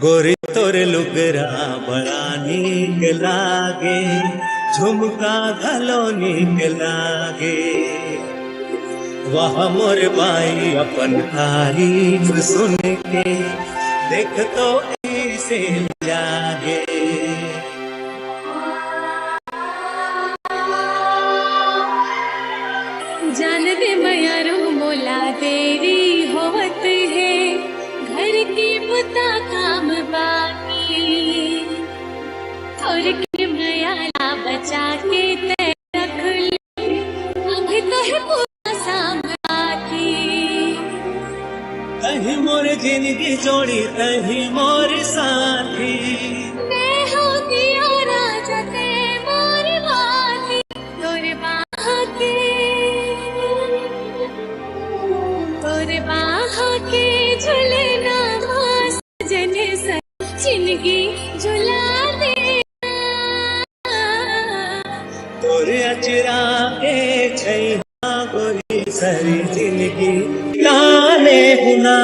गोरी तोर लुगरा बड़ा नीक लागे, झुमका घलो नीक लागे। वह मोर बाई अपन तारीफ सुन के देख तो ऐसे जागे। जान दे मयारो मोला देरी होवत है, घर की बुता काम बाकी। और के मयाला बचा के ते रख ले, अभी तो है पूरा सामकी। कहीं मोर जिंदगी जोड़ी कहीं मोर साथी, मैं होगी और राजा ते मोर वाली। तोर बाहा के झूले ना सजन जिंदगी झुला दे। तोर अचरा के छैया गोरी सारी जिंदगी गाने गुना।